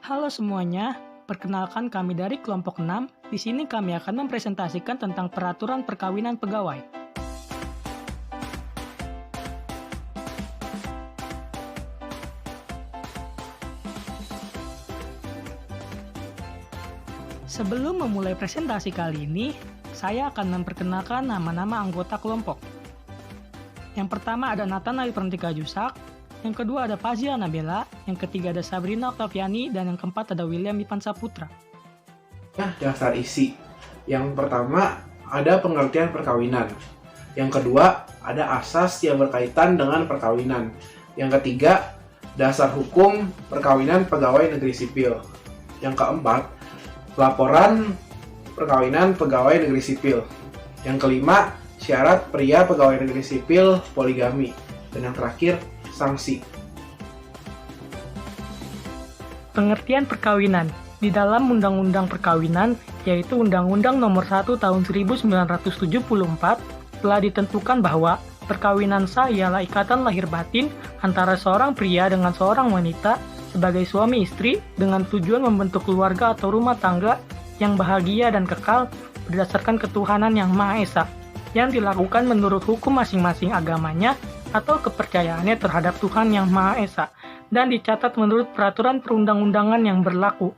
Halo semuanya, perkenalkan kami dari kelompok 6. Di sini kami akan mempresentasikan tentang peraturan perkawinan pegawai. Sebelum memulai presentasi kali ini, saya akan memperkenalkan nama-nama anggota kelompok. Yang pertama ada Nathanael Prantika Jusak, yang kedua ada Fazia Nabela, yang ketiga ada Sabrina Octaviani, dan yang keempat ada William Ivan Saputra. Daftar isi. Yang pertama ada pengertian perkawinan. Yang kedua ada asas yang berkaitan dengan perkawinan. Yang ketiga dasar hukum perkawinan pegawai negeri sipil. Yang keempat laporan perkawinan pegawai negeri sipil. Yang kelima syarat pria pegawai negeri sipil poligami. Dan yang terakhir sanksi. Pengertian perkawinan di dalam Undang-Undang Perkawinan, yaitu Undang-Undang Nomor 1 Tahun 1974, telah ditentukan bahwa perkawinan sah ialah ikatan lahir batin antara seorang pria dengan seorang wanita sebagai suami istri dengan tujuan membentuk keluarga atau rumah tangga yang bahagia dan kekal berdasarkan ketuhanan yang Maha Esa, yang dilakukan menurut hukum masing-masing agamanya atau kepercayaannya terhadap Tuhan yang Maha Esa, dan dicatat menurut peraturan perundang-undangan yang berlaku.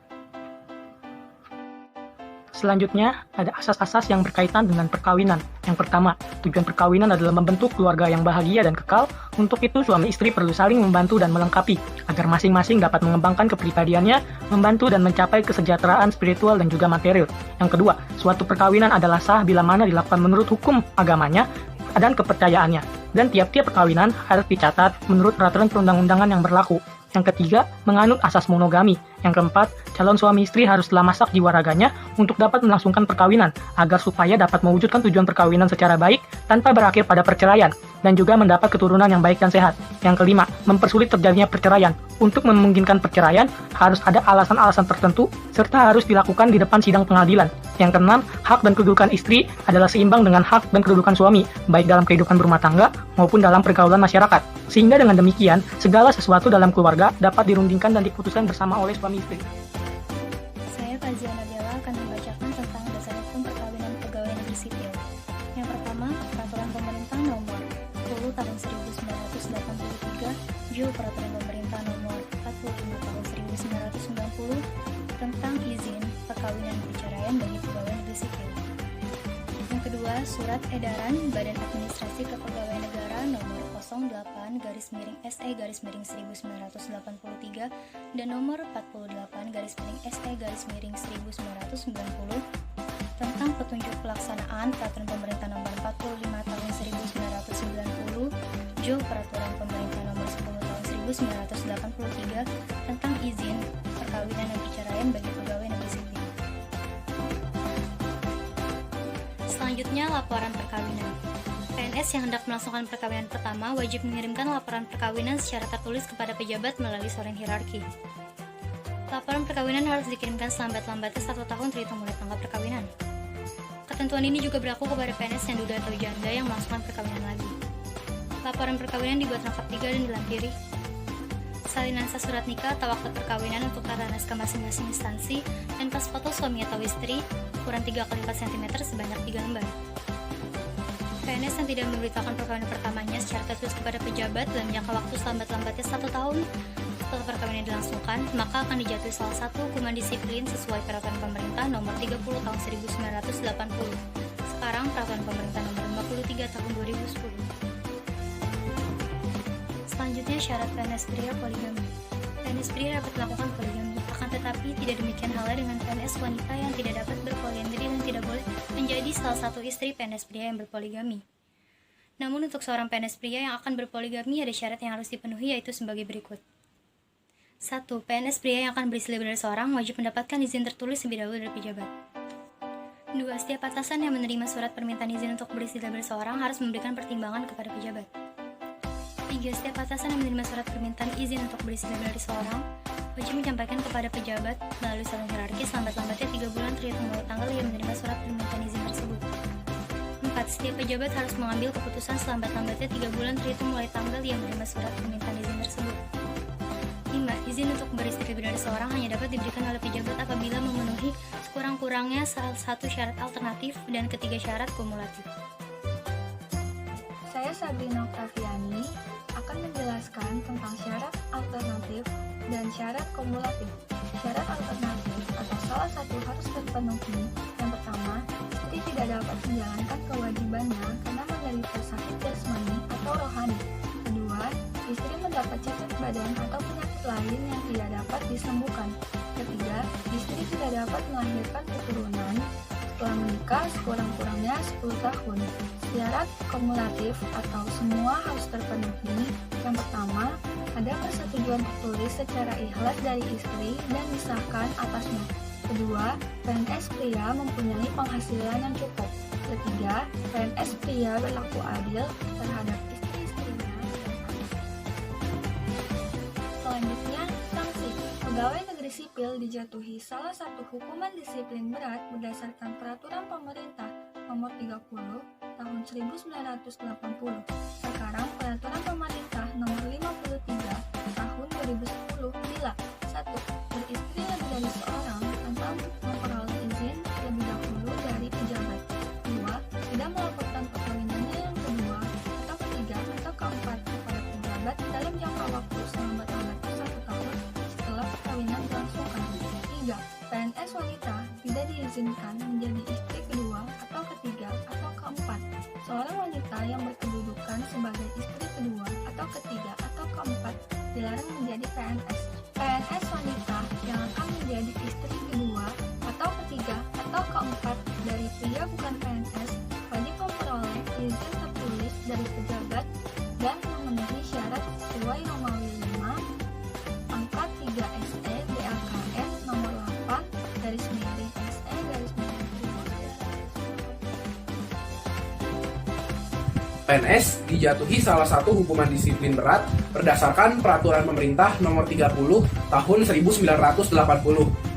Selanjutnya, ada asas-asas yang berkaitan dengan perkawinan. Yang pertama, tujuan perkawinan adalah membentuk keluarga yang bahagia dan kekal. Untuk itu, suami istri perlu saling membantu dan melengkapi, agar masing-masing dapat mengembangkan kepribadiannya, membantu dan mencapai kesejahteraan spiritual dan juga material. Yang kedua, suatu perkawinan adalah sah bila mana dilakukan menurut hukum agamanya dan kepercayaannya, dan tiap-tiap perkawinan harus dicatat menurut peraturan perundang-undangan yang berlaku. Yang ketiga, menganut asas monogami. Yang keempat, calon suami istri harus telah masak jiwa raganya untuk dapat melangsungkan perkawinan, agar supaya dapat mewujudkan tujuan perkawinan secara baik tanpa berakhir pada perceraian, dan juga mendapat keturunan yang baik dan sehat. Yang kelima, mempersulit terjadinya perceraian. Untuk memungkinkan perceraian, harus ada alasan-alasan tertentu, serta harus dilakukan di depan sidang pengadilan. Yang keenam, hak dan kedudukan istri adalah seimbang dengan hak dan kedudukan suami, baik dalam kehidupan berumah tangga maupun dalam pergaulan masyarakat. Sehingga dengan demikian, segala sesuatu dalam keluarga dapat dirundingkan dan diputuskan bersama oleh suami istri. Saya Fazia Nabela akan membacakan tentang dasar hukum perkawinan pegawai negeri sipil. Yang pertama, Peraturan Pemerintah Nomor 10 Tahun 1983, Jul Peraturan Pemerintah Nomor 45 Tahun 1990 tentang izin perkawinan perceraian bagi pegawai negeri sipil. Yang kedua, Surat Edaran Badan Administrasi Kepegawaian Negara Nomor 08-SE-1983 dan Nomor 48-SE-1990 tentang petunjuk pelaksanaan Peraturan Pemerintah Nomor 45 Tahun 1990, Jul Peraturan Pemerintah Nomor 10 Tahun 1983 tentang izin perkawinan dan perceraian bagi pegawai negeri sipil. Selanjutnya, laporan perkawinan. PNS yang hendak melangsungkan perkawinan pertama wajib mengirimkan laporan perkawinan secara tertulis kepada pejabat melalui saluran hierarki. Laporan perkawinan harus dikirimkan selambat-lambatnya 1 tahun terhitung mulai tanggal perkawinan. Ketentuan ini juga berlaku kepada PNS yang duda atau janda yang melangsungkan perkawinan lagi. Laporan perkawinan dibuat lengkap 3 dan dilampiri salinan sah surat nikah atau akte perkawinan untuk tata naskah masing-masing instansi dan pas foto suami atau istri ukuran 3x4 cm sebanyak 3 lembar. PNS yang tidak memberitahukan perkawinan pertamanya secara tertulis kepada pejabat dalam jangka waktu selambat-lambatnya 1 tahun setelah perkawinan dilangsungkan, maka akan dijatuhi salah satu hukuman disiplin sesuai Peraturan Pemerintah Nomor 30 Tahun 1980. Sekarang Peraturan Pemerintah Nomor 53 Tahun 2010. Selanjutnya, syarat PNS pria poligami. PNS pria dapat melakukan poligami, akan tetapi tidak demikian halnya dengan PNS wanita yang tidak dapat berpoliandri dan tidak boleh menjadi salah satu istri PNS pria yang berpoligami. Namun untuk seorang PNS pria yang akan berpoligami ada syarat yang harus dipenuhi, yaitu sebagai berikut. 1. PNS pria yang akan beristri lebih dari seorang wajib mendapatkan izin tertulis lebih dahulu dari pejabat. 2. Setiap atasan yang menerima surat permintaan izin untuk beristri lebih dari seorang harus memberikan pertimbangan kepada pejabat. 3. Setiap atasan yang menerima surat permintaan izin untuk beristri lebih dari seorang wajib menyampaikan kepada pejabat melalui saluran hierarki selambat-lambatnya 3 bulan terhitung mulai tanggal ia menerima surat permintaan izin tersebut. 4. Setiap pejabat harus mengambil keputusan selambat-lambatnya 3 bulan terhitung mulai tanggal ia menerima surat permintaan izin tersebut. 5. Izin untuk beristri lebih dari seorang hanya dapat diberikan oleh pejabat apabila memenuhi sekurang-kurangnya salah satu syarat alternatif dan ketiga syarat kumulatif. Saya Sabrina Oktaviani akan menjelaskan tentang syarat alternatif dan syarat kumulatif. Syarat alternatif atau salah satu harus terpenuhi. Yang pertama, istri tidak dapat menjalankan kewajibannya karena menderita sakit jasmani atau rohani. Kedua, istri mendapat cacat badan atau penyakit lain yang tidak dapat disembuhkan. Ketiga, istri tidak dapat melahirkan keturunan setelah menikah sekurang-kurangnya 10 tahun. Syarat kumulatif atau semua harus terpenuhi. Yang pertama, ada persetujuan tertulis secara ikhlas dari istri dan disahkan atasnya. Kedua, PNS pria mempunyai penghasilan yang cukup. Ketiga, PNS pria berlaku adil terhadap istri-istrinya. Selanjutnya, sanksi. Pegawai negeri sipil dijatuhi salah satu hukuman disiplin berat berdasarkan peraturan pemerintah nomor 30 tahun 1980. Sekarang peraturan pemerintah nomor 53 tahun 2010 bila 1. Beristri lebih dari seorang tanpa memperoleh izin lebih dahulu dari pejabat. 2. Tidak melaporkan perkawinannya yang kedua atau ketiga atau keempat kepada pejabat dalam jangka waktu selama batas 1 tahun setelah perkawinan dilangsungkan. 3. PNS wanita tidak diizinkan menjadi istri kedua atau ketiga atau keempat. Seorang wanita yang berkedudukan sebagai istri kedua atau ketiga atau keempat dilarang menjadi PNS. PNS wanita yang akan menjadi istri kedua atau ketiga atau keempat dari pria bukan PNS wajib memperoleh izin tertulis dari pejabat dan memenuhi syarat sesuai Romawi 5 angka 3 SE BAKN nomor 8 garis miring SE garis miring PNS dijatuhi salah satu hukuman disiplin berat berdasarkan peraturan pemerintah nomor 30 tahun 1980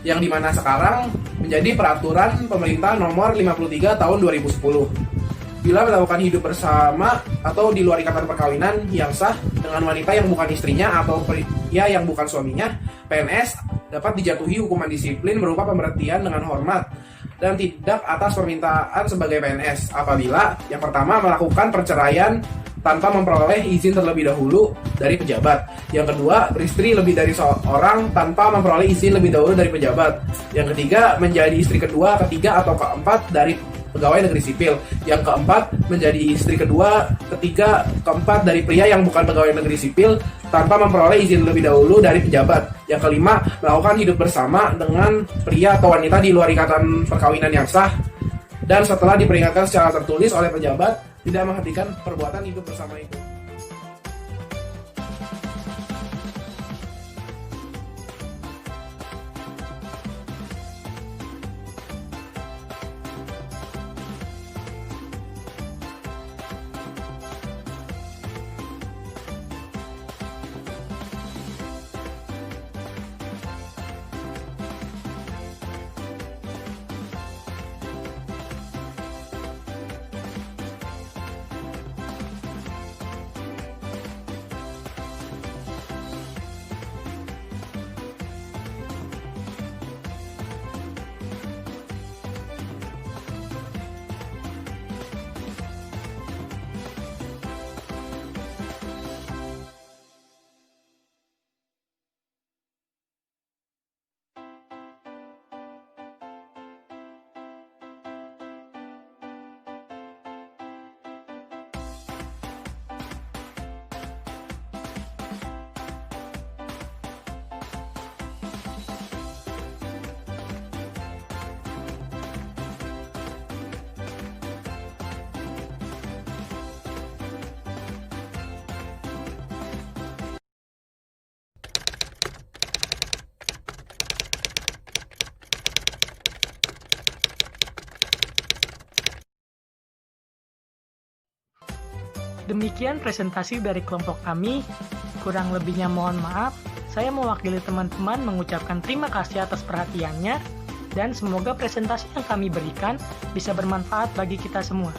yang dimana sekarang menjadi peraturan pemerintah nomor 53 tahun 2010. Bila melakukan hidup bersama atau di luar ikatan perkawinan yang sah dengan wanita yang bukan istrinya atau pria yang bukan suaminya, PNS dapat dijatuhi hukuman disiplin berupa pemberhentian dengan hormat dan tidak atas permintaan sebagai PNS apabila yang pertama melakukan perceraian tanpa memperoleh izin terlebih dahulu dari pejabat. Yang kedua, beristri lebih dari seorang tanpa memperoleh izin lebih dahulu dari pejabat. Yang ketiga, menjadi istri kedua, ketiga, atau keempat dari pegawai negeri sipil. Yang keempat, menjadi istri kedua, ketiga, keempat dari pria yang bukan pegawai negeri sipil tanpa memperoleh izin lebih dahulu dari pejabat. Yang kelima, melakukan hidup bersama dengan pria atau wanita di luar ikatan perkawinan yang sah dan setelah diperingatkan secara tertulis oleh pejabat tidak menghentikan perbuatan hidup bersama itu. Demikian presentasi dari kelompok kami. Kurang lebihnya mohon maaf. Saya mewakili teman-teman mengucapkan terima kasih atas perhatiannya dan semoga presentasi yang kami berikan bisa bermanfaat bagi kita semua.